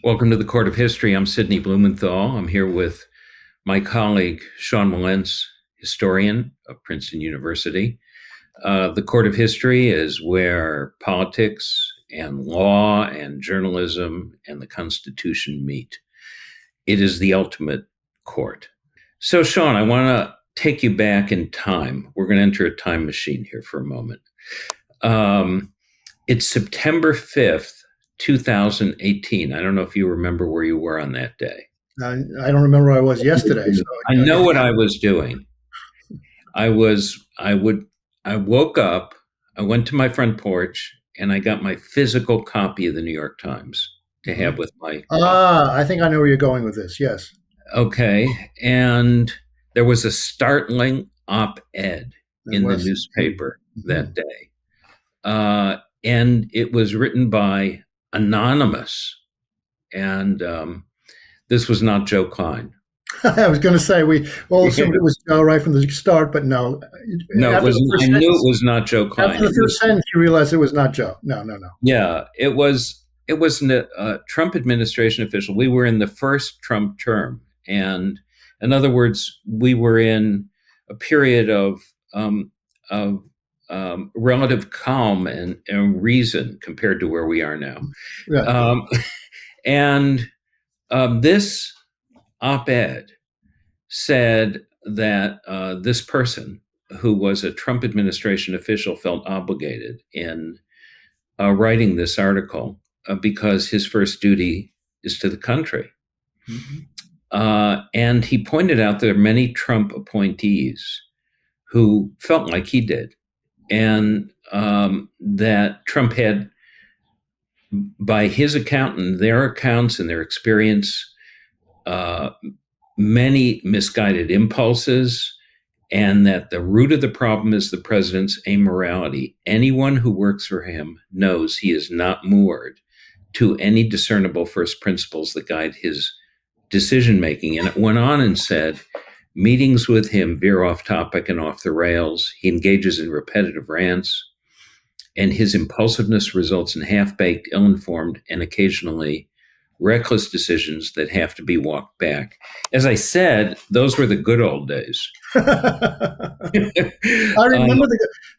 Welcome to the Court of History. I'm Sidney Blumenthal. I'm here with my colleague, Sean Wilentz, historian of Princeton University. The Court of History is where politics and law and journalism and the Constitution meet. It is the ultimate court. So, Sean, I want to take you back in time. We're going to enter a time machine here for a moment. It's September 5th, 2018. I don't know if you remember where you were on that day. I don't remember where I was yesterday. So I know what I was doing. I woke up, I went to my front porch, and I got my physical copy of the New York Times to have with my. I think I know where you're going with this. Yes. Okay. And there was a startling op-ed in the newspaper that day. And it was written by Anonymous. And this was not Joe Klein. I was going to say we all assumed it was Joe right from the start, but no. No, I knew it was not Joe Klein. After the first sentence, you realized it was not Joe. No. Yeah, it was a Trump administration official. We were in the first Trump term, and in other words, we were in a period of relative calm and reason compared to where we are now. Yeah. This op-ed said that this person, who was a Trump administration official, felt obligated in writing this article because his first duty is to the country. Mm-hmm. And he pointed out there are many Trump appointees who felt like he did, and that Trump had, by his account and their accounts and their experience, many misguided impulses, and that the root of the problem is the president's amorality. Anyone who works for him knows he is not moored to any discernible first principles that guide his decision-making. And it went on and said, meetings with him veer off topic and off the rails. He engages in repetitive rants, and his impulsiveness results in half-baked, ill-informed, and occasionally reckless decisions that have to be walked back. As I said, those were the good old days. I remember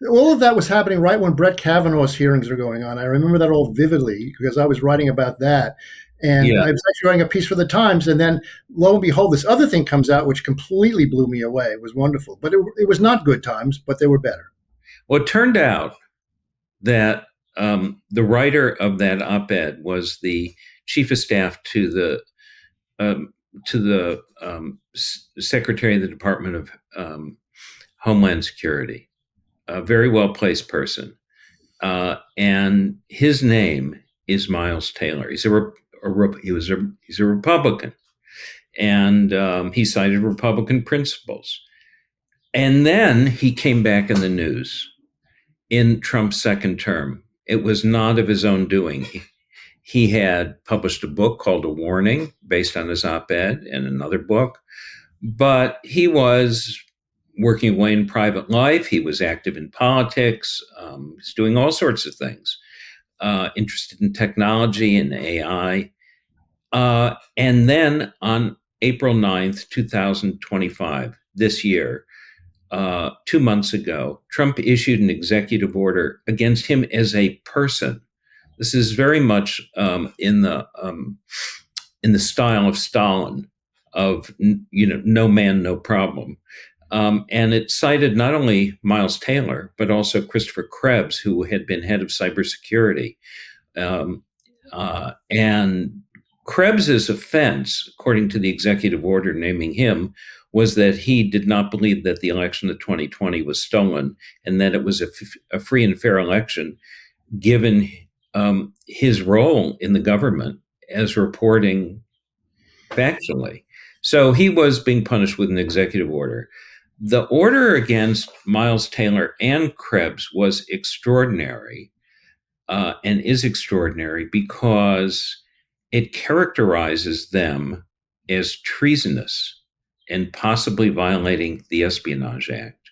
all of that was happening right when Brett Kavanaugh's hearings were going on. I remember that all vividly because I was writing about that. And I was actually writing a piece for the Times, and then lo and behold, this other thing comes out, which completely blew me away. It was wonderful, but it was not good times, but they were better. Well, it turned out that the writer of that op-ed was the chief of staff to the Secretary of the Department of Homeland Security, a very well-placed person, and his name is Miles Taylor. He's a Republican, and he cited Republican principles. And then he came back in the news in Trump's second term. It was not of his own doing. He had published a book called A Warning based on his op-ed, and another book, but he was working away in private life. He was active in politics. He's doing all sorts of things. Interested in technology and AI. And then on April 9th, 2025, this year, 2 months ago, Trump issued an executive order against him as a person. This is very much in the style of Stalin, of no man, no problem. And it cited not only Miles Taylor, but also Christopher Krebs, who had been head of cybersecurity. And Krebs's offense, according to the executive order naming him, was that he did not believe that the election of 2020 was stolen and that it was a free and fair election, given his role in the government as reporting factually. So he was being punished with an executive order. The order against Miles Taylor and Krebs was extraordinary, and is extraordinary because it characterizes them as treasonous and possibly violating the Espionage Act,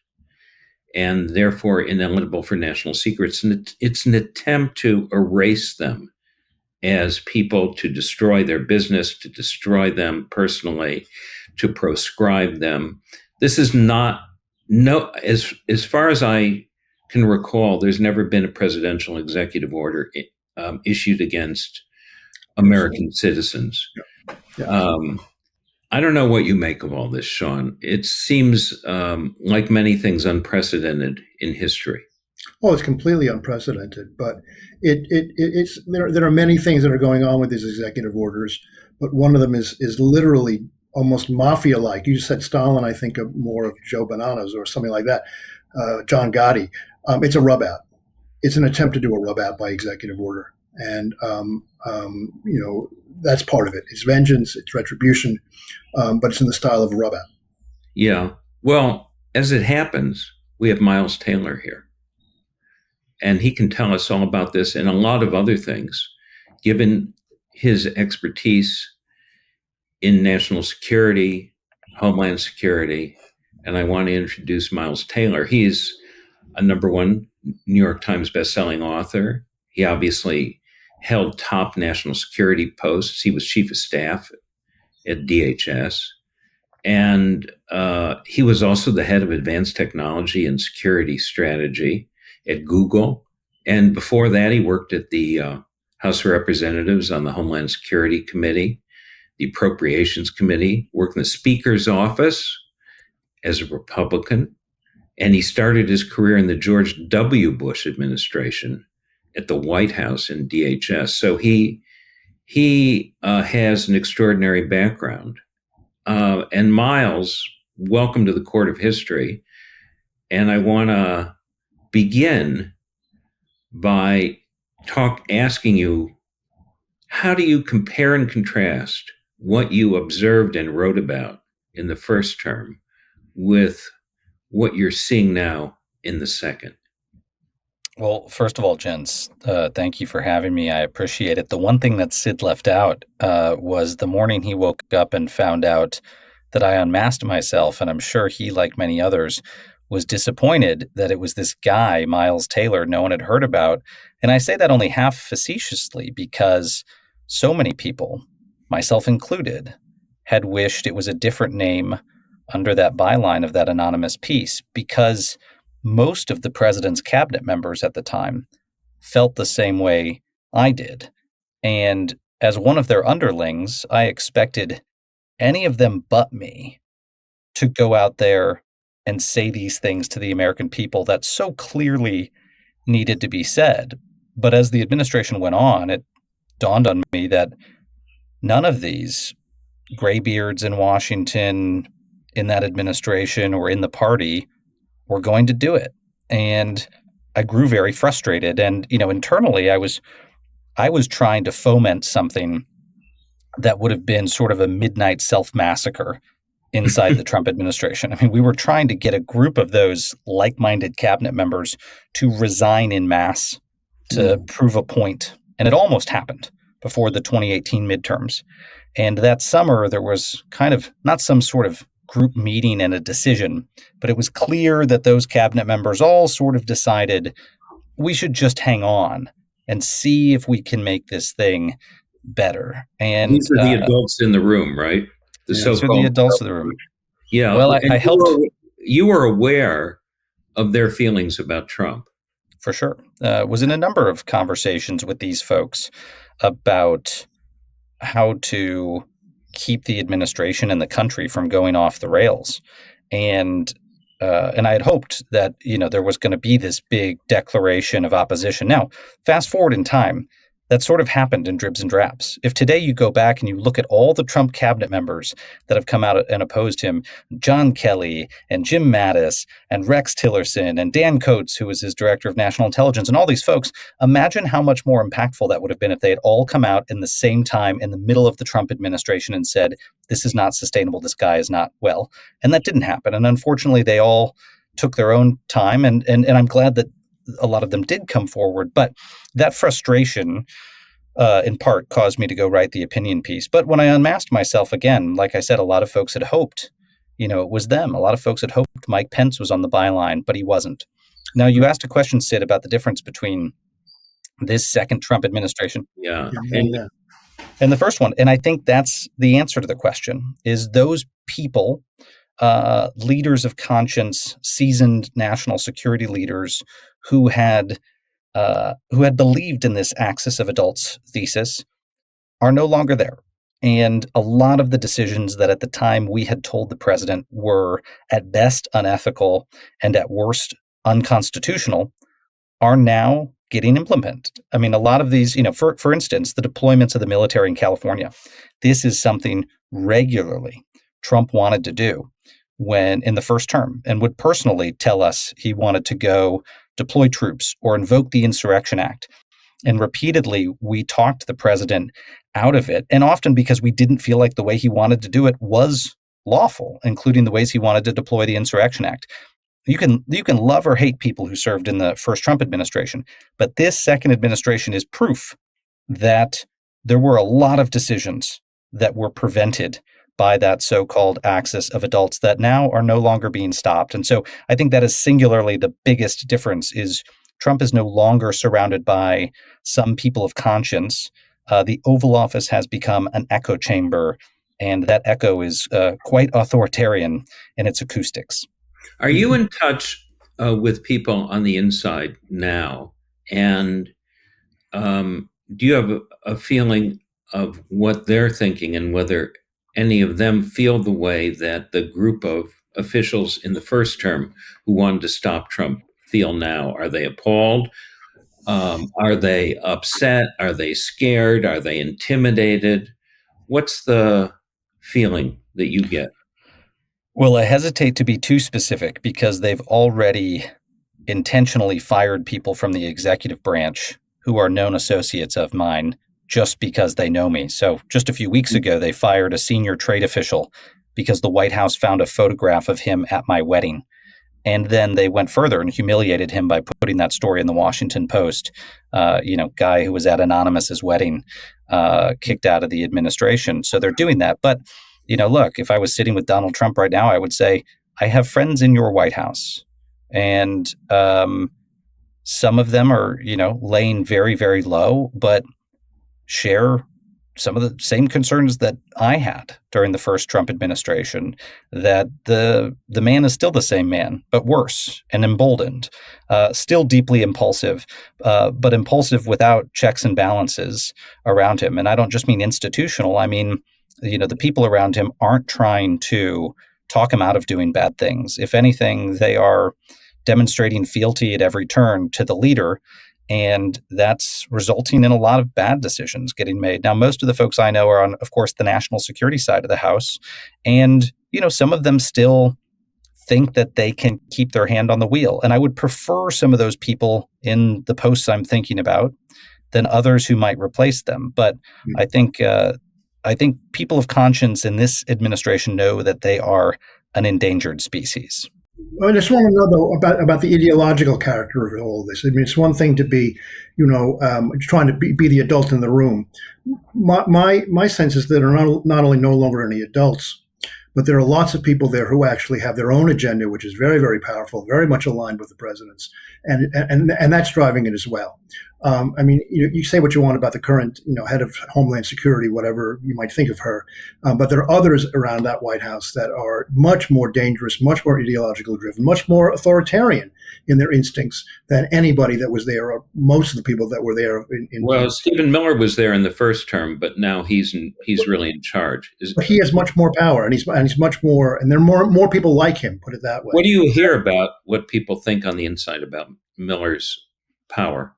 and therefore ineligible for national secrets. And it's an attempt to erase them as people to destroy their business, to destroy them personally, to proscribe them. This is not, no, as far as I can recall, there's never been a presidential executive order issued against American citizens. Yeah. I don't know what you make of all this, Sean. It seems like many things unprecedented in history. Oh, it's completely unprecedented, but it's there are many things that are going on with these executive orders, but one of them is literally almost mafia-like. You just said Stalin, I think of more of Joe Bananas or something like that, John Gotti. It's a rub out. It's an attempt to do a rub out by executive order, and that's part of it. It's vengeance, it's retribution, but it's in the style of a rub out. Yeah. Well, as it happens, we have Miles Taylor here. And he can tell us all about this and a lot of other things, given his expertise in national security, homeland security. And I want to introduce Miles Taylor. He's a #1 New York Times bestselling author. He obviously held top national security posts. He was chief of staff at DHS. And he was also the head of advanced technology and security strategy at Google. And before that, he worked at the House of Representatives on the Homeland Security Committee, the Appropriations Committee, worked in the Speaker's office as a Republican. And he started his career in the George W. Bush administration at the White House in DHS. So he has an extraordinary background. And Miles, welcome to the Court of History. And I want to begin by asking you, how do you compare and contrast what you observed and wrote about in the first term with what you're seeing now in the second? Well, first of all, gents, thank you for having me. I appreciate it. The one thing that Sid left out was the morning he woke up and found out that I unmasked myself, and I'm sure he, like many others, was disappointed that it was this guy, Miles Taylor, no one had heard about. And I say that only half facetiously because so many people, myself included, had wished it was a different name under that byline of that anonymous piece, because most of the president's cabinet members at the time felt the same way I did. And as one of their underlings, I expected any of them but me to go out there and say these things to the American people that so clearly needed to be said. But as the administration went on, it dawned on me that none of these graybeards in Washington, in that administration, or in the party were going to do it. And I grew very frustrated. And, internally, I was trying to foment something that would have been sort of a midnight self-massacre inside the Trump administration. I mean, we were trying to get a group of those like-minded cabinet members to resign en masse to prove a point. And it almost happened before the 2018 midterms. And that summer, there was kind of not some sort of group meeting and a decision, but it was clear that those cabinet members all sort of decided we should just hang on and see if we can make this thing better. And these are the adults in the room, right? These are the adults in the room. Yeah. Well, I helped. You were aware of their feelings about Trump. For sure. Was in a number of conversations with these folks about how to keep the administration and the country from going off the rails. And I had hoped that, there was going to be this big declaration of opposition. Now, fast forward in time, that sort of happened in dribs and drabs. If today you go back and you look at all the Trump cabinet members that have come out and opposed him, John Kelly and Jim Mattis and Rex Tillerson and Dan Coates, who was his director of national intelligence, and all these folks, imagine how much more impactful that would have been if they had all come out in the same time in the middle of the Trump administration and said, this is not sustainable, this guy is not well. And that didn't happen. And unfortunately, they all took their own time. And I'm glad that a lot of them did come forward, but that frustration in part caused me to go write the opinion piece. But when I unmasked myself again, like I said, a lot of folks had hoped, it was them. A lot of folks had hoped Mike Pence was on the byline, but he wasn't. Now, you asked a question, Sid, about the difference between This second Trump administration. Yeah. And the first one, and I think that's the answer to the question, is those people, leaders of conscience, seasoned national security leaders who had believed in this axis of adults thesis, are no longer there. And a lot of the decisions that at the time we had told the president were at best unethical and at worst unconstitutional are now getting implemented. I mean, a lot of these, for instance, the deployments of the military in California, this is something regularly Trump wanted to do when in the first term, and would personally tell us he wanted to go deploy troops or invoke the Insurrection Act. And repeatedly, we talked the president out of it, and often because we didn't feel like the way he wanted to do it was lawful, including the ways he wanted to deploy the Insurrection Act. You can love or hate people who served in the first Trump administration, but this second administration is proof that there were a lot of decisions that were prevented by that so-called axis of adults that now are no longer being stopped. And so I think that is singularly the biggest difference is Trump is no longer surrounded by some people of conscience. The Oval Office has become an echo chamber, and that echo is quite authoritarian in its acoustics. Are you in touch with people on the inside now? And do you have a feeling of what they're thinking and whether any of them feel the way that the group of officials in the first term who wanted to stop Trump feel now? Are they appalled? Are they upset? Are they scared? Are they intimidated? What's the feeling that you get? Well, I hesitate to be too specific because they've already intentionally fired people from the executive branch who are known associates of mine just because they know me. So just a few weeks ago, they fired a senior trade official because the White House found a photograph of him at my wedding. And then they went further and humiliated him by putting that story in the Washington Post. Guy who was at Anonymous's wedding, kicked out of the administration. So they're doing that. But, look, if I was sitting with Donald Trump right now, I would say, I have friends in your White House. And some of them are, laying very, very low, but share some of the same concerns that I had during the first Trump administration, that the man is still the same man, but worse and emboldened, still deeply impulsive, but impulsive without checks and balances around him. And I don't just mean institutional. I mean, the people around him aren't trying to talk him out of doing bad things. If anything, they are demonstrating fealty at every turn to the leader. And that's resulting in a lot of bad decisions getting made. Now, most of the folks I know are on, of course, the national security side of the house. And, some of them still think that they can keep their hand on the wheel. And I would prefer some of those people in the posts I'm thinking about than others who might replace them. But I think people of conscience in this administration know that they are an endangered species. I just want to know, though, about the ideological character of all of this. I mean, it's one thing to be, trying to be the adult in the room. My sense is that there are not only no longer any adults, but there are lots of people there who actually have their own agenda, which is very, very powerful, very much aligned with the president's, and that's driving it as well. You say what you want about the current, head of Homeland Security, whatever you might think of her, but there are others around that White House that are much more dangerous, much more ideologically driven, much more authoritarian in their instincts than anybody that was there, or most of the people that were there. Well, Stephen Miller was there in the first term, but now he's really in charge. But he has much more power, and he's much more, and there are more people like him. Put it that way. What do you hear about what people think on the inside about Miller's power?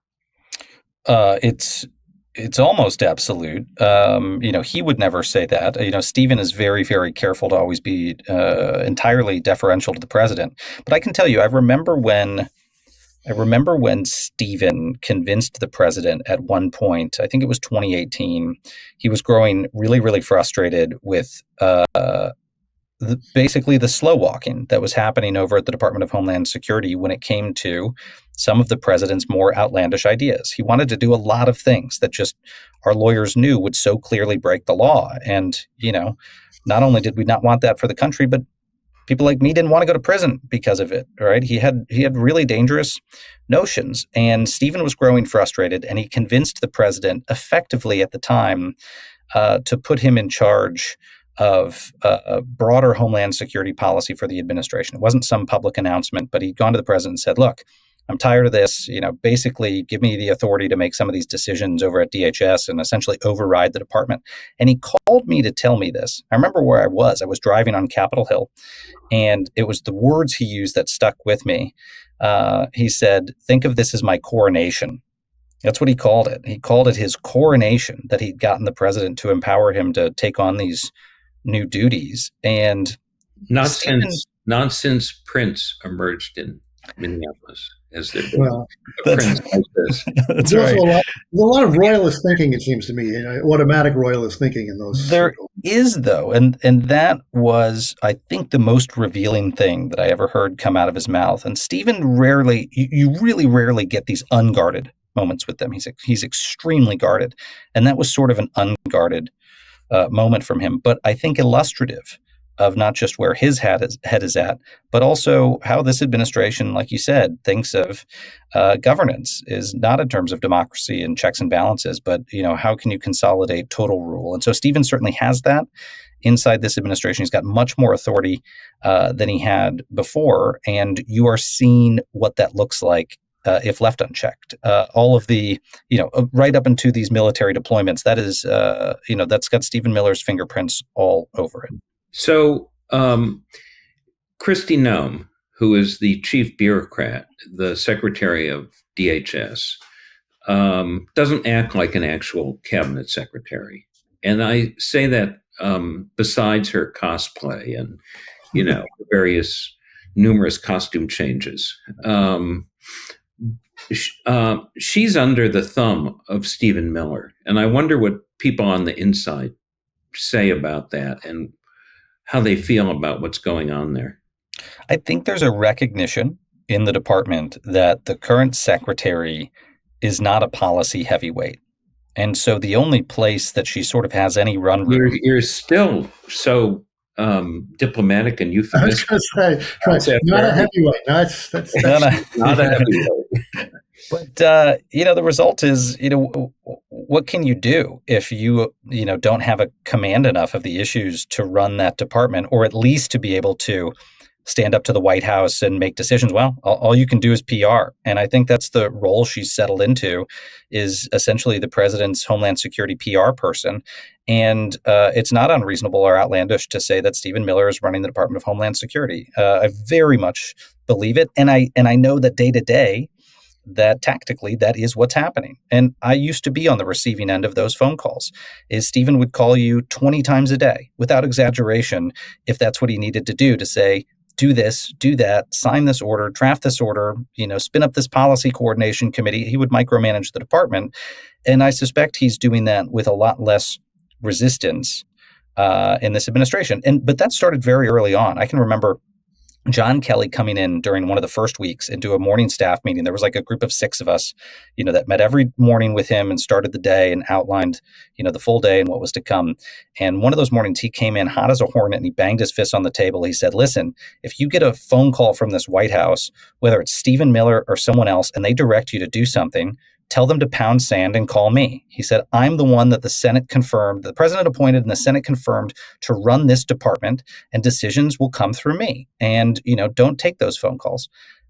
It's almost absolute. He would never say that. Stephen is very, very careful to always be entirely deferential to the president. But I can tell you, I remember when Stephen convinced the president at one point, I think it was 2018, he was growing really, really frustrated with basically the slow walking that was happening over at the Department of Homeland Security when it came to some of the president's more outlandish ideas. He wanted to do a lot of things that just our lawyers knew would so clearly break the law. And, not only did we not want that for the country, but people like me didn't want to go to prison because of it, right? He had really dangerous notions, and Stephen was growing frustrated, and he convinced the president effectively at the time to put him in charge of a broader homeland security policy for the administration. It wasn't some public announcement, but he'd gone to the president and said, look, I'm tired of this, basically give me the authority to make some of these decisions over at DHS and essentially override the department. And he called me to tell me this. I remember where I was. I was driving on Capitol Hill, and it was the words he used that stuck with me. He said, think of this as my coronation. That's what he called it. He called it his coronation, that he'd gotten the president to empower him to take on these new duties. And not since Prince emerged in Minneapolis as their prince like this. That's There's right. a lot of royalist thinking, it seems to me, automatic royalist thinking in those. There is, though, and that was, I think, the most revealing thing that I ever heard come out of his mouth. And Stephen you really rarely get these unguarded moments with them. He's extremely guarded, and that was sort of an unguarded moment from him, but I think illustrative of not just where his head is at, but also how this administration, like you said, thinks of governance is not in terms of democracy and checks and balances, but how can you consolidate total rule? And so Stephen certainly has that inside this administration. He's got much more authority than he had before, and you are seeing what that looks like if left unchecked. All of the, right up into these military deployments, that is, that's got Stephen Miller's fingerprints all over it. So, Kristi Noem, who is the chief bureaucrat, the secretary of DHS, doesn't act like an actual cabinet secretary. And I say that besides her cosplay and, various numerous costume changes. She's under the thumb of Stephen Miller. And I wonder what people on the inside say about that and how they feel about what's going on there. I think there's a recognition in the department that the current secretary is not a policy heavyweight. And so the only place that she sort of has any run room. You're still so diplomatic and euphemistic. I was going to say, not a heavyweight. No, that's not a heavyweight. But, the result is, what can you do if you don't have a command enough of the issues to run that department, or at least to be able to stand up to the White House and make decisions? Well, all you can do is PR. And I think that's the role she's settled into, is essentially the president's Homeland Security PR person. And it's not unreasonable or outlandish to say that Stephen Miller is running the Department of Homeland Security. I very much believe it. And I know that day to day, that tactically, that is what's happening. And I used to be on the receiving end of those phone calls. Stephen would call you 20 times a day, without exaggeration, if that's what he needed to do, to say, do this, do that, sign this order, draft this order, spin up this policy coordination committee. He would micromanage the department. And I suspect he's doing that with a lot less resistance in this administration. But that started very early on. I can remember John Kelly coming in during one of the first weeks into a morning staff meeting. There was like a group of 6 of us, that met every morning with him and started the day and outlined, the full day and what was to come. And one of those mornings he came in hot as a hornet and he banged his fist on the table. He said, listen, if you get a phone call from this White House, whether it's Stephen Miller or someone else, and they direct you to do something, tell them to pound sand and call me. He said, I'm the one that the Senate confirmed, the president appointed and the Senate confirmed to run this department, and decisions will come through me. And, don't take those phone calls.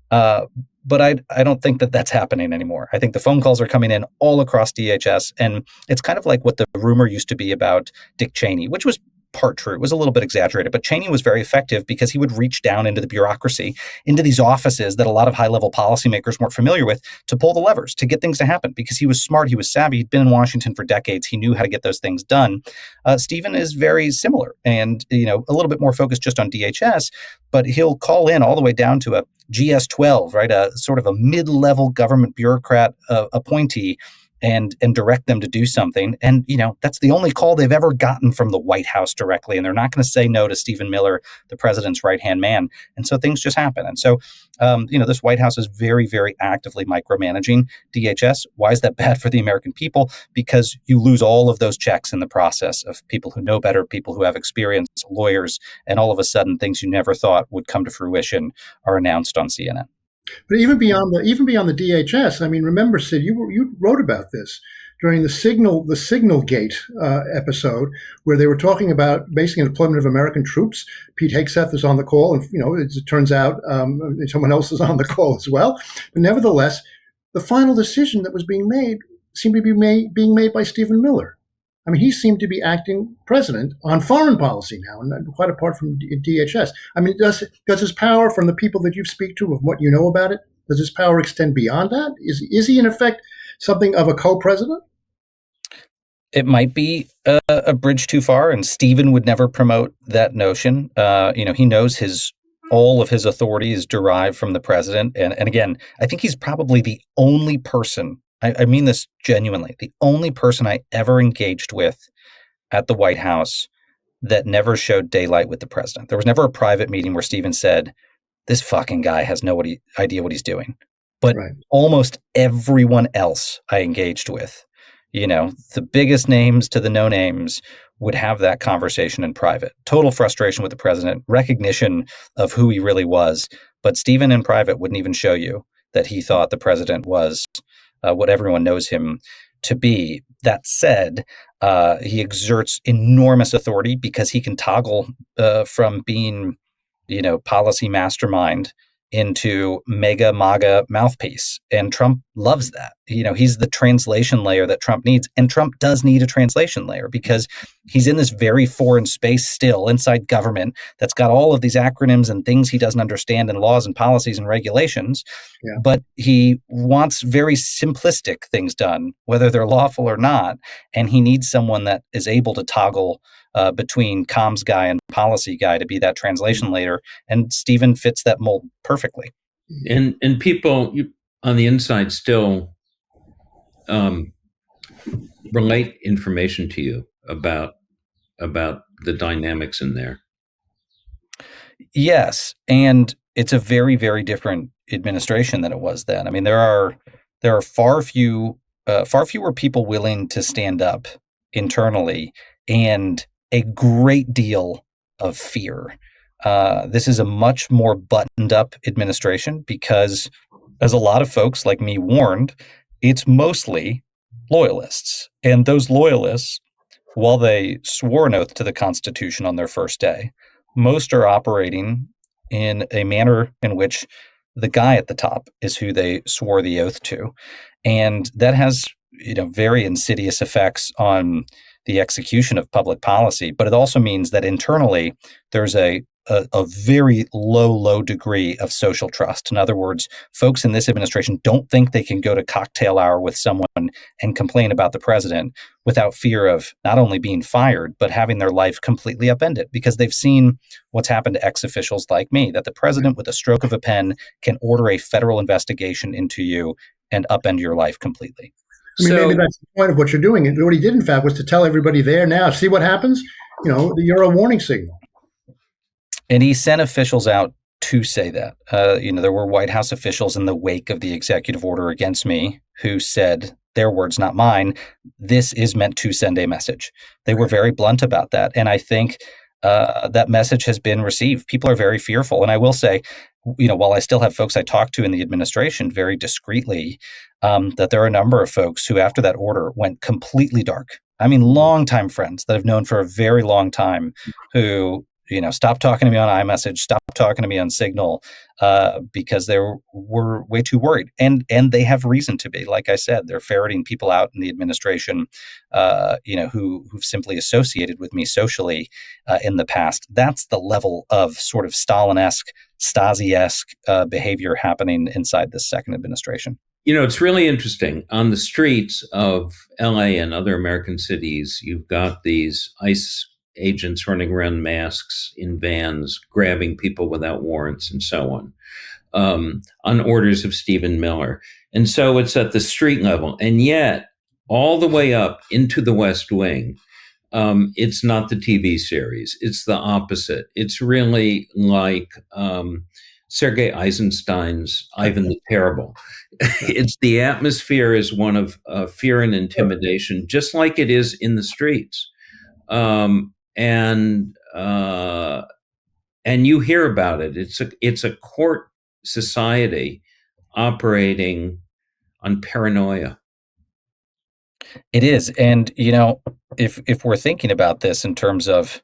But I don't think that that's happening anymore. I think the phone calls are coming in all across DHS. And it's kind of like what the rumor used to be about Dick Cheney, which was part true. It was a little bit exaggerated, but Cheney was very effective because he would reach down into the bureaucracy, into these offices that a lot of high-level policymakers weren't familiar with, to pull the levers, to get things to happen, because he was smart, he was savvy, he'd been in Washington for decades, he knew how to get those things done. Stephen is very similar and, a little bit more focused just on DHS, but he'll call in all the way down to a GS-12, right? A sort of a mid-level government bureaucrat appointee and direct them to do something. And, that's the only call they've ever gotten from the White House directly. And they're not going to say no to Stephen Miller, the president's right-hand man. And so things just happen. And so, this White House is very, very actively micromanaging DHS. Why is that bad for the American people? Because you lose all of those checks in the process of people who know better, people who have experience, lawyers, and all of a sudden things you never thought would come to fruition are announced on CNN. But even beyond the DHS, I mean, remember, Sid, you wrote about this during the Signal Gate episode, where they were talking about basically deployment of American troops. Pete Hegseth is on the call, and it turns out someone else is on the call as well. But nevertheless, the final decision that was being made seemed to be being made by Stephen Miller. I mean, he seemed to be acting president on foreign policy now, and quite apart from DHS. I mean, does his power, from the people that you speak to, of what you know about it, does his power extend beyond that? Is he in effect something of a co-president? It might be a bridge too far, and Stephen would never promote that notion. He knows all of his authority is derived from the president, and again, I think he's probably the only person. I mean this genuinely. The only person I ever engaged with at the White House that never showed daylight with the president. There was never a private meeting where Stephen said, "This fucking guy has no idea what he's doing." But almost everyone else I engaged with, the biggest names to the no names, would have that conversation in private. Total frustration with the president, recognition of who he really was. But Stephen in private wouldn't even show you that he thought the president was what everyone knows him to be. That said, he exerts enormous authority because he can toggle from being, policy mastermind into mega MAGA mouthpiece. And Trump loves that. He's the translation layer that Trump needs. And Trump does need a translation layer because he's in this very foreign space still inside government that's got all of these acronyms and things he doesn't understand and laws and policies and regulations. Yeah. But he wants very simplistic things done, whether they're lawful or not. And he needs someone that is able to toggle between comms guy and policy guy to be that translation layer. And Stephen fits that mold perfectly. And people on the inside still relate information to you about the dynamics in there. Yes, and it's a very, very different administration than it was then. I mean, there are far fewer people willing to stand up internally, and a great deal of fear. This is a much more buttoned up administration because, as a lot of folks like me warned, it's mostly loyalists. And those loyalists, while they swore an oath to the Constitution on their first day, most are operating in a manner in which the guy at the top is who they swore the oath to. And that has, very insidious effects on the execution of public policy. But it also means that internally there's a very low degree of social trust. In other words, folks in this administration don't think they can go to cocktail hour with someone and complain about the president without fear of not only being fired, but having their life completely upended, because they've seen what's happened to ex-officials like me, that the president with a stroke of a pen can order a federal investigation into you and upend your life completely. I mean, maybe that's the point of what you're doing. And what he did, in fact, was to tell everybody there now, see what happens? You're a warning signal. And he sent officials out to say that. There were White House officials in the wake of the executive order against me who said, their words, not mine, this is meant to send a message. They were very blunt about that. And I think that message has been received. People are very fearful. And I will say, while I still have folks I talk to in the administration very discreetly, that there are a number of folks who, after that order, went completely dark. I mean, longtime friends that I've known for a very long time who, stopped talking to me on iMessage, stopped talking to me on Signal, because they were way too worried. And they have reason to be. Like I said, they're ferreting people out in the administration, who've simply associated with me socially in the past. That's the level of sort of Stalin-esque, Stasi-esque behavior happening inside this second administration. It's really interesting. On the streets of LA and other American cities, you've got these ICE agents running around masks in vans, grabbing people without warrants and so on orders of Stephen Miller. And so it's at the street level. And yet all the way up into the West Wing. It's not the TV series. It's the opposite. It's really like Sergei Eisenstein's Ivan the Terrible. It's the atmosphere is one of fear and intimidation, just like it is in the streets. And you hear about it. It's a court society operating on paranoia. It is. And, if we're thinking about this in terms of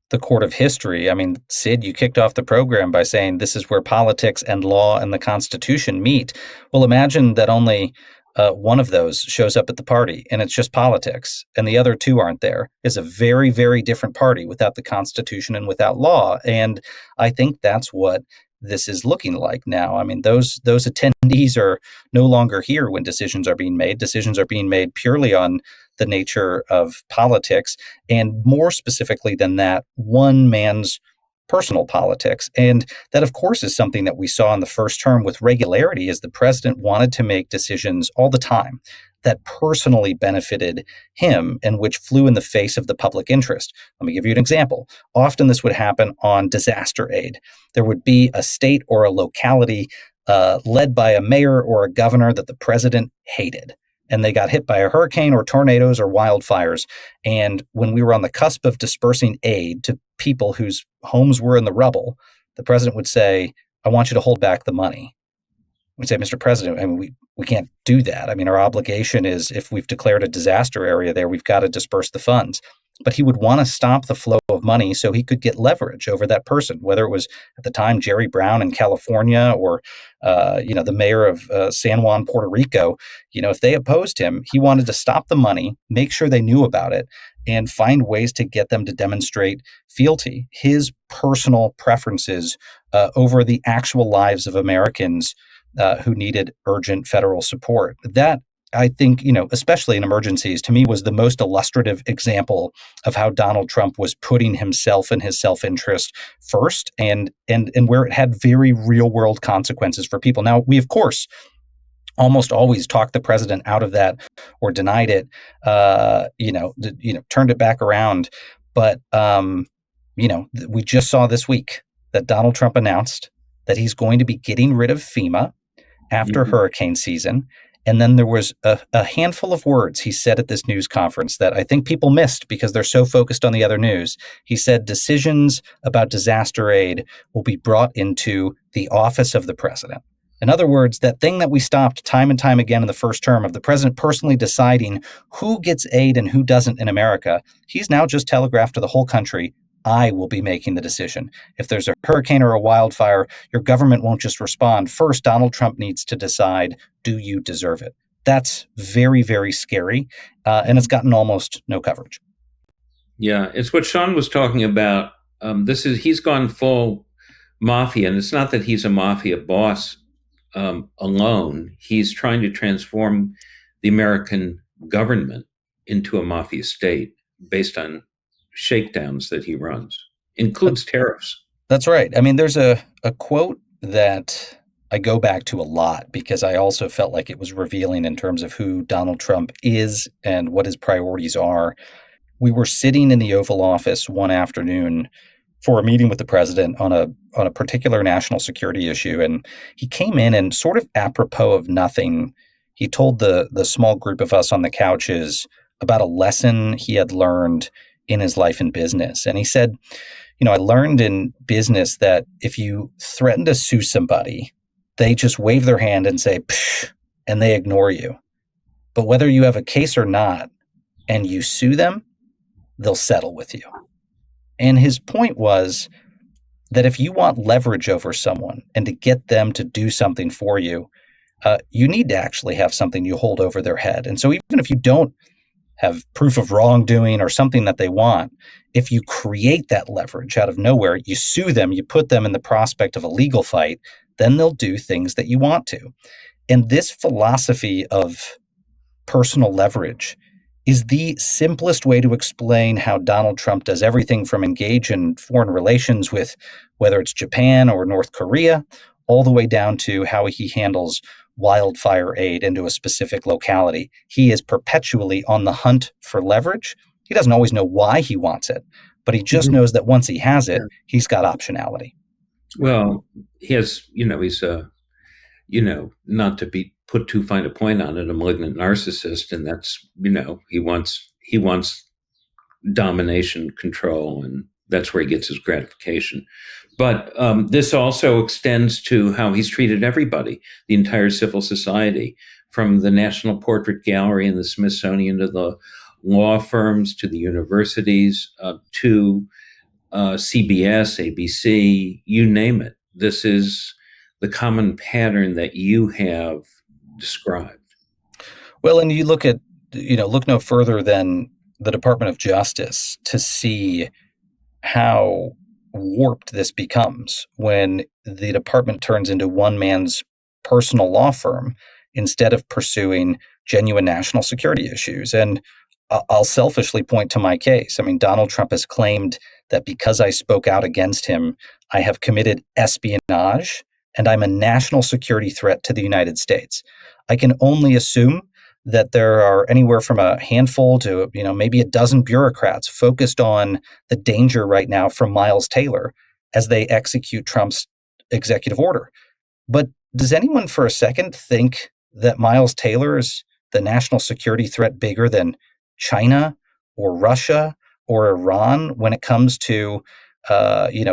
the court of history, I mean, Sid, you kicked off the program by saying this is where politics and law and the Constitution meet. Well, imagine that only one of those shows up at the party and it's just politics and the other two aren't there. It's a very, very different party without the Constitution and without law. And I think that's what this is looking like now. I mean, those attendees are no longer here when decisions are being made. Decisions are being made purely on the nature of politics, and more specifically than that, one man's personal politics. And that, of course, is something that we saw in the first term with regularity, as the president wanted to make decisions all the time that personally benefited him and which flew in the face of the public interest. Let me give you an example. Often this would happen on disaster aid. There would be a state or a locality led by a mayor or a governor that the president hated, and they got hit by a hurricane or tornadoes or wildfires. And when we were on the cusp of dispersing aid to people whose homes were in the rubble, the president would say, "I want you to hold back the money." We'd say, "Mr. President, I mean, we can't do that. I mean, our obligation is, if we've declared a disaster area there, we've got to disperse the funds." But he would want to stop the flow of money so he could get leverage over that person, whether it was at the time Jerry Brown in California or the mayor of San Juan, Puerto Rico. If they opposed him, he wanted to stop the money, make sure they knew about it, and find ways to get them to demonstrate fealty, his personal preferences over the actual lives of Americans who needed urgent federal support. That, I think, especially in emergencies, to me was the most illustrative example of how Donald Trump was putting himself and his self-interest first, and where it had very real-world consequences for people. Now, we, of course, almost always talked the president out of that or denied it, turned it back around. But, we just saw this week that Donald Trump announced that he's going to be getting rid of FEMA after hurricane season. And then there was a handful of words he said at this news conference that I think people missed because they're so focused on the other news. He said decisions about disaster aid will be brought into the office of the president. In other words, that thing that we stopped time and time again in the first term of the president personally deciding who gets aid and who doesn't in America, he's now just telegraphed to the whole country, I will be making the decision. If there's a hurricane or a wildfire, your government won't just respond. First, Donald Trump needs to decide, do you deserve it? That's very, very scary, and it's gotten almost no coverage. Yeah, it's what Sean was talking about. He's gone full mafia, and it's not that he's a mafia boss alone. He's trying to transform the American government into a mafia state based on shakedowns that he runs, includes tariffs. That's right. I mean, there's a quote that I go back to a lot because I also felt like it was revealing in terms of who Donald Trump is and what his priorities are. We were sitting in the Oval Office one afternoon for a meeting with the president on a particular national security issue, and he came in and, sort of apropos of nothing, he told the small group of us on the couches about a lesson he had learned in his life and business. And he said, I learned in business that if you threaten to sue somebody, they just wave their hand and say, psh, and they ignore you. But whether you have a case or not, and you sue them, they'll settle with you. And his point was that if you want leverage over someone and to get them to do something for you, you need to actually have something you hold over their head. And so even if you don't have proof of wrongdoing or something that they want, if you create that leverage out of nowhere, you sue them, you put them in the prospect of a legal fight, then they'll do things that you want to. And this philosophy of personal leverage is the simplest way to explain how Donald Trump does everything from engage in foreign relations with whether it's Japan or North Korea, all the way down to how he handles wildfire aid into a specific locality. He is perpetually on the hunt for leverage. He doesn't always know why he wants it, but he just knows that once he has it, he's got optionality. Well, he has, he's not to be put too fine a point on it, a malignant narcissist, and that's, he wants domination, control, and that's where he gets his gratification. But this also extends to how he's treated everybody, the entire civil society, from the National Portrait Gallery and the Smithsonian to the law firms to the universities to CBS, ABC, you name it. This is the common pattern that you have described. Well, and you look no further than the Department of Justice to see how warped this becomes when the department turns into one man's personal law firm instead of pursuing genuine national security issues. And I'll selfishly point to my case. I mean, Donald Trump has claimed that because I spoke out against him, I have committed espionage and I'm a national security threat to the United States. I can only assume that there are anywhere from a handful to, maybe a dozen bureaucrats focused on the danger right now from Miles Taylor as they execute Trump's executive order. But does anyone for a second think that Miles Taylor is the national security threat bigger than China or Russia or Iran when it comes to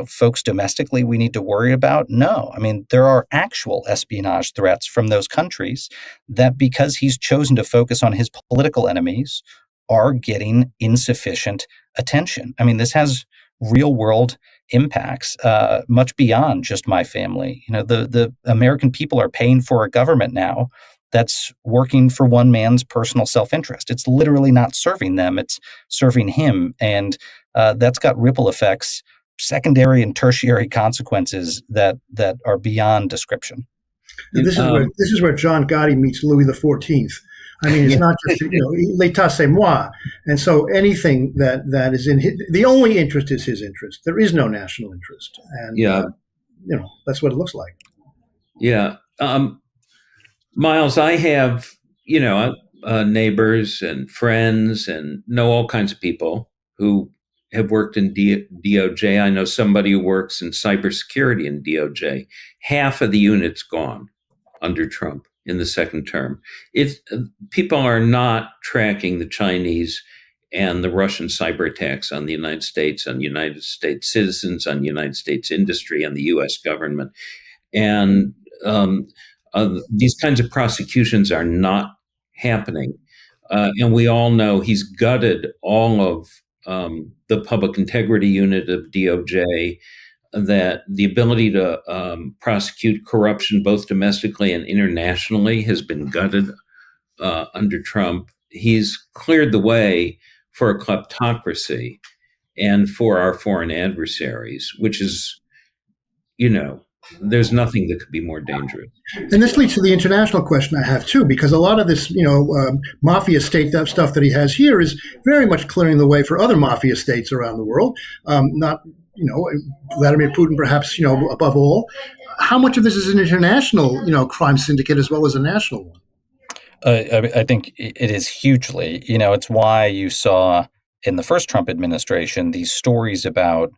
folks domestically we need to worry about? No. I mean, there are actual espionage threats from those countries that, because he's chosen to focus on his political enemies, are getting insufficient attention. I mean, this has real world impacts much beyond just my family. The American people are paying for a government now that's working for one man's personal self-interest. It's literally not serving them, it's serving him. And that's got ripple effects, secondary and tertiary consequences that are beyond description. This is where John Gotti meets Louis XIV. I mean, it's not just, l'état c'est moi. And so anything that is in the only interest is his interest. There is no national interest. And, that's what it looks like. Yeah. Miles, I have, neighbors and friends and know all kinds of people who have worked in DOJ. I know somebody who works in cybersecurity in DOJ. Half of the unit's gone under Trump in the second term. People are not tracking the Chinese and the Russian cyber attacks on the United States, on United States citizens, on United States industry, on the U.S. government. And these kinds of prosecutions are not happening. And we all know he's gutted all of the public integrity unit of DOJ, that the ability to prosecute corruption both domestically and internationally has been gutted under Trump. He's cleared the way for a kleptocracy and for our foreign adversaries, which is, there's nothing that could be more dangerous. And this leads to the international question I have too, because a lot of this, mafia state stuff that he has here is very much clearing the way for other mafia states around the world. Not, Vladimir Putin, perhaps, above all. How much of this is an international, crime syndicate as well as a national one? I think it is hugely. It's why you saw in the first Trump administration these stories about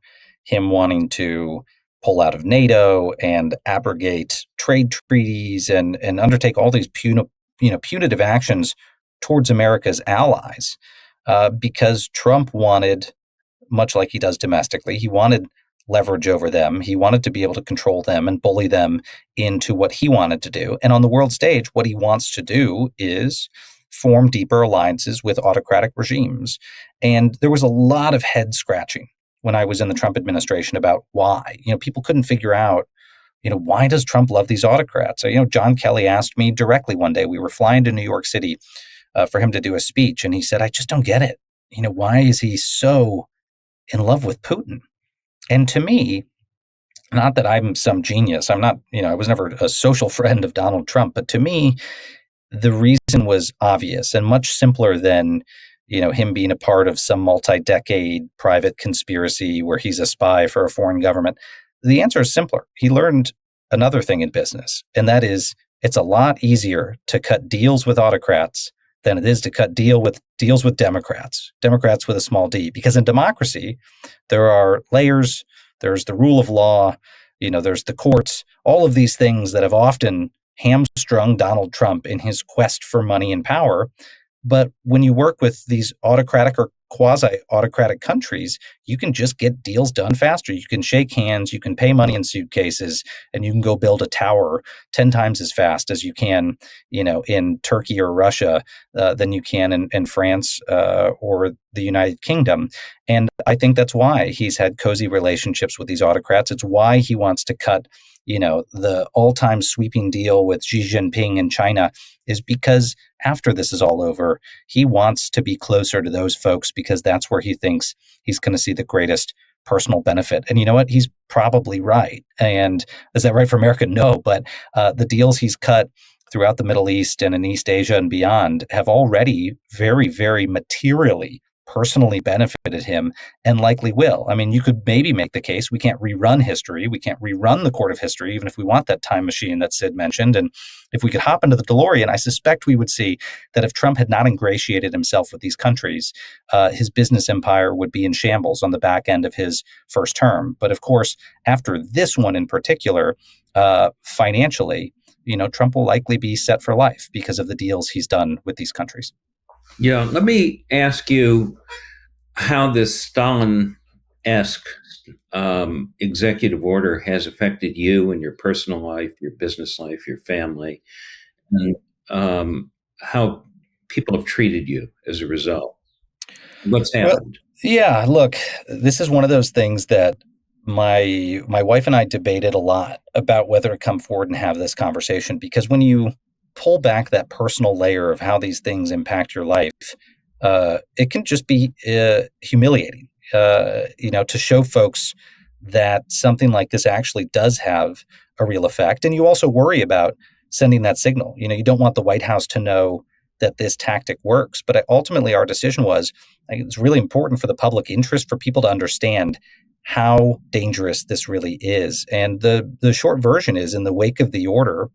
him wanting to pull out of NATO and abrogate trade treaties and undertake all these punitive actions towards America's allies, because Trump wanted, much like he does domestically, he wanted leverage over them. He wanted to be able to control them and bully them into what he wanted to do. And on the world stage, what he wants to do is form deeper alliances with autocratic regimes. And there was a lot of head scratching when I was in the Trump administration about why. People couldn't figure out, why does Trump love these autocrats? So, John Kelly asked me directly one day, we were flying to New York City for him to do a speech, and he said, I just don't get it. Why is he so in love with Putin? And to me, not that I'm some genius, I'm not, I was never a social friend of Donald Trump, but to me, the reason was obvious and much simpler than him being a part of some multi-decade private conspiracy where he's a spy for a foreign government. The answer is simpler. He learned another thing in business, and that is it's a lot easier to cut deals with autocrats than it is to cut deals with Democrats with a small d. Because in democracy, there are layers, there's the rule of law, there's the courts, all of these things that have often hamstrung Donald Trump in his quest for money and power. But when you work with these autocratic or quasi-autocratic countries, you can just get deals done faster. You can shake hands, you can pay money in suitcases, and you can go build a tower 10 times as fast as you can, in Turkey or Russia than you can in France or the United Kingdom. And I think that's why he's had cozy relationships with these autocrats. It's why he wants to cut the all-time sweeping deal with Xi Jinping in China, is because after this is all over, he wants to be closer to those folks because that's where he thinks he's going to see the greatest personal benefit. And you know what? He's probably right. And is that right for America? No, but the deals he's cut throughout the Middle East and in East Asia and beyond have already very, very materially personally benefited him and likely will. I mean, you could maybe make the case we can't rerun history. We can't rerun the court of history, even if we want that time machine that Sid mentioned. And if we could hop into the DeLorean, I suspect we would see that if Trump had not ingratiated himself with these countries, his business empire would be in shambles on the back end of his first term. But of course, after this one in particular, financially, Trump will likely be set for life because of the deals he's done with these countries. Yeah, let me ask you how this Stalin-esque executive order has affected you and your personal life, your business life, your family, and how people have treated you as a result. What's happened? Well, yeah, look, this is one of those things that my wife and I debated a lot about whether to come forward and have this conversation, because when you pull back that personal layer of how these things impact your life, it can just be humiliating, to show folks that something like this actually does have a real effect. And you also worry about sending that signal. You don't want the White House to know that this tactic works. But ultimately, our decision was, it's really important for the public interest for people to understand how dangerous this really is. And the short version is, in the wake of the order,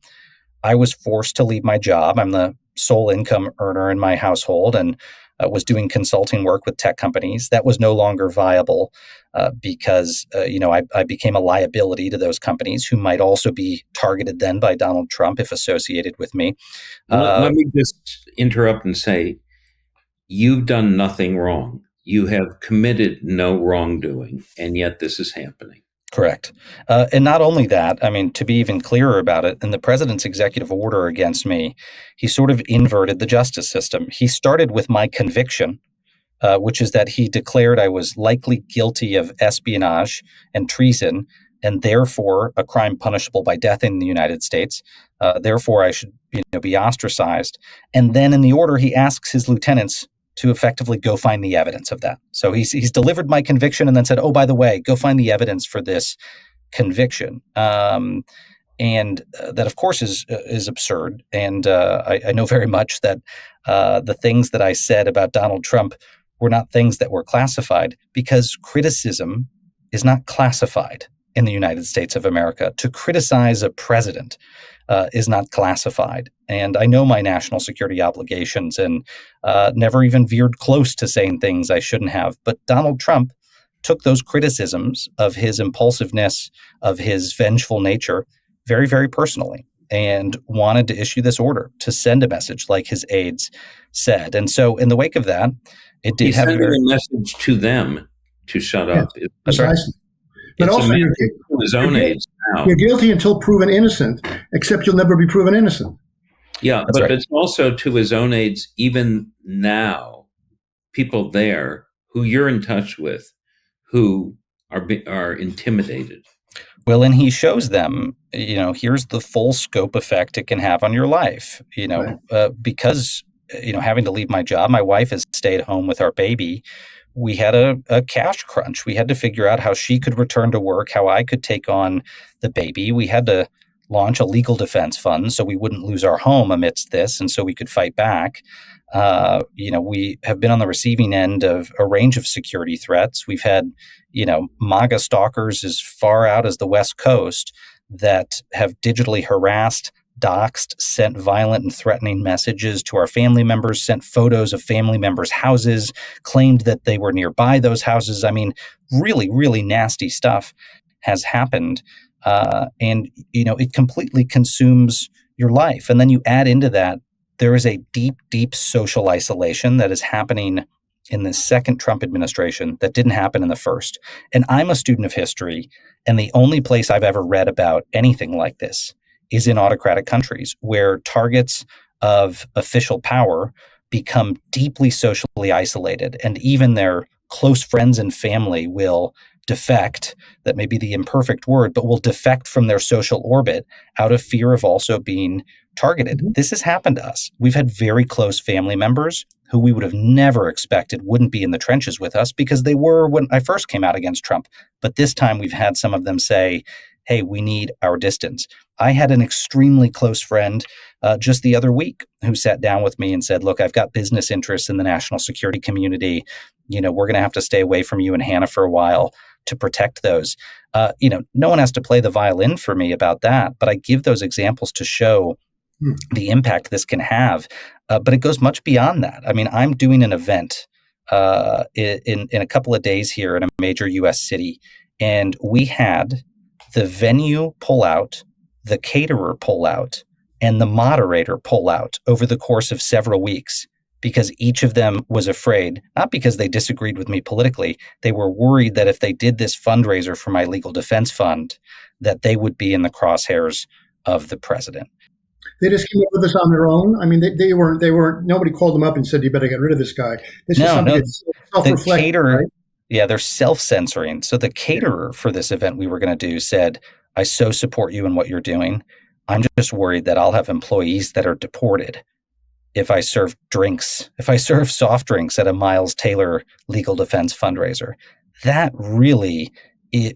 I was forced to leave my job. I'm the sole income earner in my household and was doing consulting work with tech companies. That was no longer viable because, I became a liability to those companies who might also be targeted then by Donald Trump if associated with me. Let me just interrupt and say, you've done nothing wrong. You have committed no wrongdoing, and yet this is happening. Correct. And not only that, I mean, to be even clearer about it, in the president's executive order against me, he sort of inverted the justice system. He started with my conviction, which is that he declared I was likely guilty of espionage and treason, and therefore a crime punishable by death in the United States. Therefore, I should be ostracized. And then in the order, he asks his lieutenants to effectively go find the evidence of that. So he's delivered my conviction and then said, oh, by the way, go find the evidence for this conviction. And that, of course, is absurd. And I know very much that the things that I said about Donald Trump were not things that were classified, because criticism is not classified in the United States of America. To criticize a president is not classified. And I know my national security obligations and never even veered close to saying things I shouldn't have. But Donald Trump took those criticisms of his impulsiveness, of his vengeful nature, very, very personally, and wanted to issue this order to send a message like his aides said. And so in the wake of that, it did have a message to them to shut up. Precisely. But also, his own aides now. You're guilty until proven innocent, except you'll never be proven innocent. Yeah, but it's also to his own aides, even now, people there who you're in touch with, who are intimidated. Well, and he shows them, here's the full scope effect it can have on your life, right. Because, having to leave my job, my wife has stayed home with our baby. We had a cash crunch. We had to figure out how she could return to work, how I could take on the baby. We had to launch a legal defense fund so we wouldn't lose our home amidst this, and so we could fight back. We have been on the receiving end of a range of security threats. We've had, MAGA stalkers as far out as the West Coast that have digitally harassed, doxed, sent violent and threatening messages to our family members, sent photos of family members' houses, claimed that they were nearby those houses. I mean, really, really nasty stuff has happened. And, it completely consumes your life. And then you add into that, there is a deep, deep social isolation that is happening in the second Trump administration that didn't happen in the first. And I'm a student of history, and the only place I've ever read about anything like this is in autocratic countries where targets of official power become deeply socially isolated, and even their close friends and family will defect. That may be the imperfect word, but will defect from their social orbit out of fear of also being targeted. Mhm. This has happened to us. We've had very close family members who we would have never expected wouldn't be in the trenches with us because they were when I first came out against Trump. But this time we've had some of them say, hey, we need our distance. I had an extremely close friend just the other week who sat down with me and said, look, I've got business interests in the national security community. We're going to have to stay away from you and Hannah for a while to protect those. No one has to play the violin for me about that, but I give those examples to show the impact this can have. But it goes much beyond that. I mean, I'm doing an event in a couple of days here in a major U.S. city, and we had the venue pull out, the caterer pull out, and the moderator pull out over the course of several weeks because each of them was afraid, not because they disagreed with me politically, they were worried that if they did this fundraiser for my legal defense fund, that they would be in the crosshairs of the president. They just came up with this on their own. I mean, they weren't. Nobody called them up and said, "You better get rid of this guy." This is something that's self-reflecting. The caterer, right? Yeah, they're self-censoring. So the caterer for this event we were going to do said, "I so support you in what you're doing. I'm just worried that I'll have employees that are deported if I serve soft drinks at a Miles Taylor legal defense fundraiser." That really,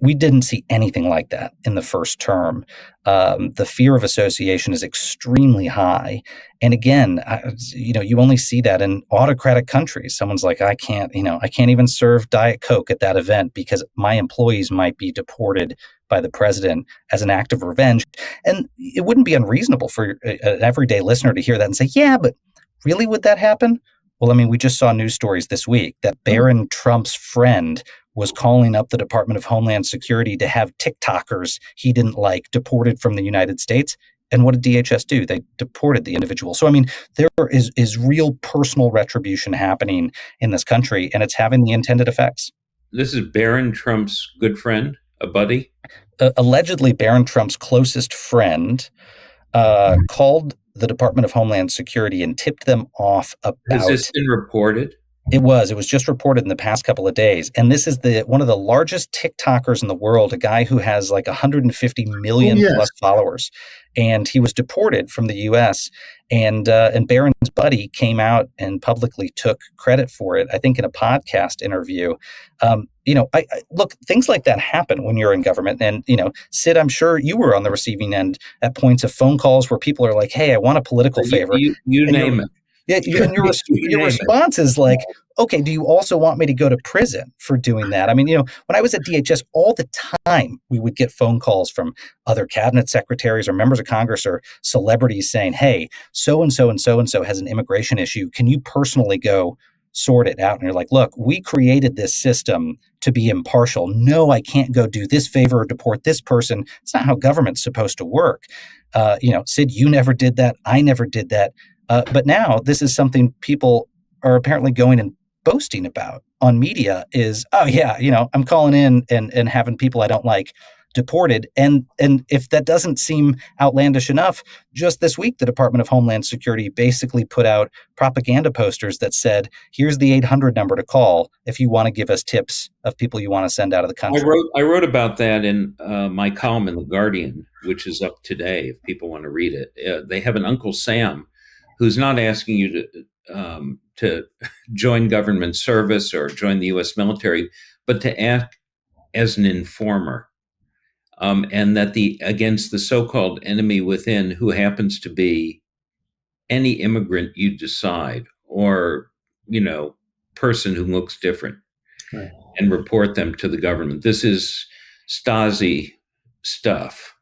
we didn't see anything like that in the first term. The fear of association is extremely high. And again, you only see that in autocratic countries. Someone's like, I can't even serve Diet Coke at that event because my employees might be deported by the president as an act of revenge. And it wouldn't be unreasonable for an everyday listener to hear that and say, yeah, but really would that happen? Well, I mean, we just saw news stories this week that Barron Trump's friend was calling up the Department of Homeland Security to have TikTokers he didn't like deported from the United States. And what did DHS do? They deported the individual. So, I mean, there is real personal retribution happening in this country, and it's having the intended effects. This is Barron Trump's good friend, a buddy? Allegedly, Barron Trump's closest friend called the Department of Homeland Security and tipped them off about... Has this been reported? It was just reported in the past couple of days. And this is one of the largest TikTokers in the world, a guy who has like 150 million plus followers. And he was deported from the US. And Barron's buddy came out and publicly took credit for it, I think in a podcast interview. I look, things like that happen when you're in government. And, Sid, I'm sure you were on the receiving end at points of phone calls where people are like, hey, I want a political favor. You name it. Yeah, and your response is like, okay, do you also want me to go to prison for doing that? I mean, when I was at DHS, all the time we would get phone calls from other cabinet secretaries or members of Congress or celebrities saying, hey, so-and-so and so-and-so has an immigration issue. Can you personally go sort it out? And you're like, look, we created this system to be impartial. No, I can't go do this favor or deport this person. It's not how government's supposed to work. Sid, you never did that. I never did that. But now this is something people are apparently going and boasting about on media is, oh yeah, I'm calling in and having people I don't like deported. And if that doesn't seem outlandish enough, just this week, the Department of Homeland Security basically put out propaganda posters that said, here's the 800 number to call if you want to give us tips of people you want to send out of the country. I wrote about that in my column in The Guardian, which is up today if people want to read it. They have an Uncle Sam who's not asking you to join government service or join the U.S. military, but to act as an informer, and that against the so-called enemy within, who happens to be any immigrant you decide, or person who looks different, right, and report them to the government. This is Stasi stuff.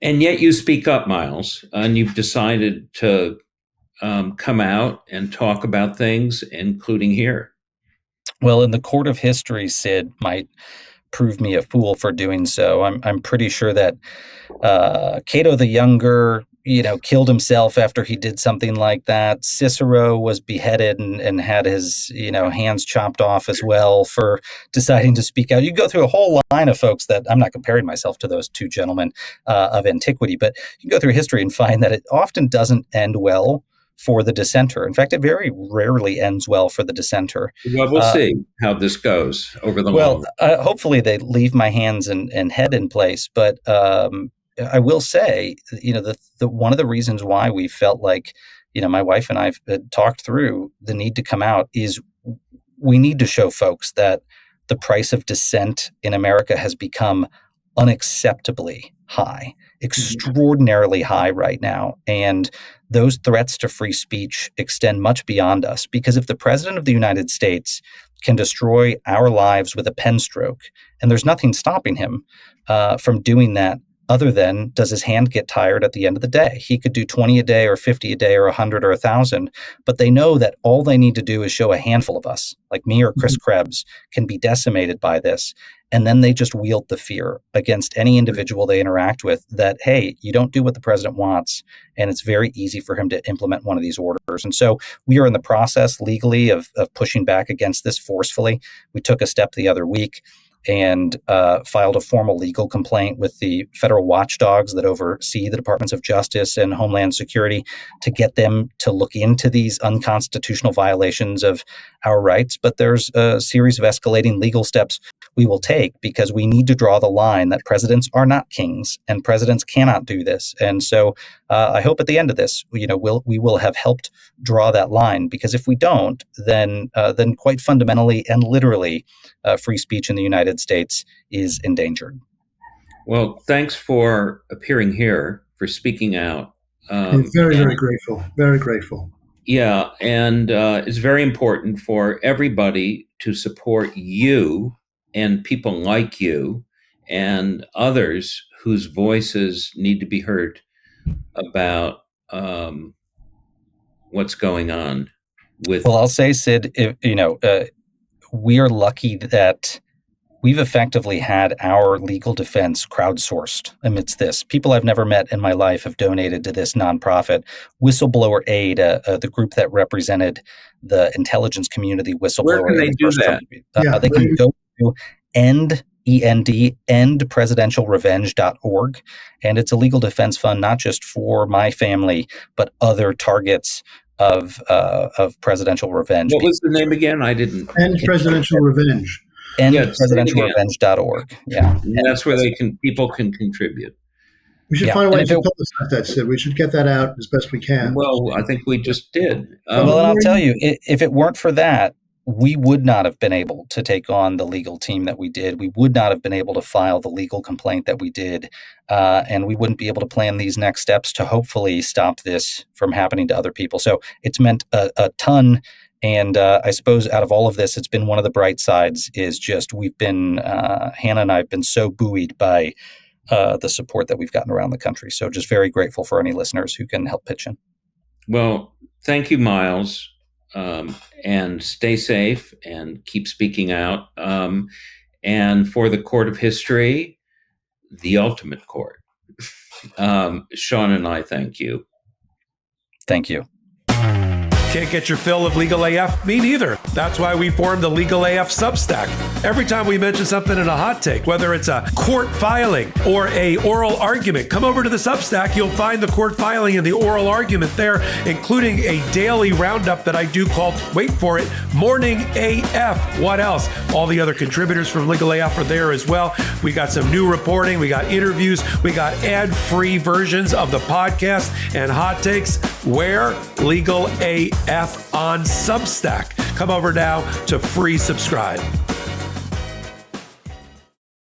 And yet you speak up, Miles, and you've decided to come out and talk about things, including here. Well, in the court of history, Sid might prove me a fool for doing so. I'm pretty sure that Cato the Younger, killed himself after he did something like that. Cicero was beheaded and had his, hands chopped off as well for deciding to speak out. You go through a whole line of folks that I'm not comparing myself to those two gentlemen of antiquity, but you can go through history and find that it often doesn't end well for the dissenter. In fact, it very rarely ends well for the dissenter. Well, we'll see how this goes over the long run. Hopefully they leave my hands and head in place, but I will say, the one of the reasons why we felt like, my wife and I talked through the need to come out is we need to show folks that the price of dissent in America has become unacceptably high, extraordinarily high right now. And those threats to free speech extend much beyond us, because if the president of the United States can destroy our lives with a pen stroke, and there's nothing stopping him from doing that, other than, does his hand get tired at the end of the day? He could do 20 a day or 50 a day or 100 or 1,000, but they know that all they need to do is show a handful of us, like me or Chris Krebs, can be decimated by this. And then they just wield the fear against any individual they interact with that, hey, you don't do what the president wants, and it's very easy for him to implement one of these orders. And so we are in the process legally of pushing back against this forcefully. We took a step the other week and filed a formal legal complaint with the federal watchdogs that oversee the Departments of Justice and Homeland Security to get them to look into these unconstitutional violations of our rights. But there's a series of escalating legal steps we will take, because we need to draw the line that presidents are not kings and presidents cannot do this. And so I hope at the end of this, we will have helped draw that line, because if we don't, then quite fundamentally and literally, free speech in the United States is endangered. Well, thanks for appearing here, for speaking out. I'm very grateful. Very grateful. Yeah, and it's very important for everybody to support you and people like you and others whose voices need to be heard about what's going on with. Well, I'll say, Sid, we are lucky that we've effectively had our legal defense crowdsourced amidst this. People I've never met in my life have donated to this nonprofit. Whistleblower Aid, the group that represented the intelligence community whistleblower. Where can they do that? They can go to endpresidentialrevenge.org. And it's a legal defense fund, not just for my family, but other targets of presidential revenge. What was the name again? I didn't. End Presidential Revenge. Endpresidentialrevenge.org. Yeah. And that's where people can contribute. We should find a way to publicize that, Sid. We should get that out as best we can. Well, I think we just did. Well, and I'll tell you, if it weren't for that, we would not have been able to take on the legal team that we did. We would not have been able to file the legal complaint that we did. And we wouldn't be able to plan these next steps to hopefully stop this from happening to other people. So it's meant a ton. And I suppose out of all of this, it's been one of the bright sides is just we've been, Hannah and I have been so buoyed by the support that we've gotten around the country. So just very grateful for any listeners who can help pitch in. Well, thank you, Miles. And stay safe and keep speaking out. And for the Court of History, the ultimate court, Sean and I thank you. Thank you. Can't get your fill of Legal AF? Me neither. That's why we formed the Legal AF Substack. Every time we mention something in a hot take, whether it's a court filing or a oral argument, come over to the Substack. You'll find the court filing and the oral argument there, including a daily roundup that I do called, wait for it, Morning AF. What else? All the other contributors from Legal AF are there as well. We got some new reporting. We got interviews. We got ad-free versions of the podcast and hot takes. Where? Legal AF on Substack. Come over now to free subscribe.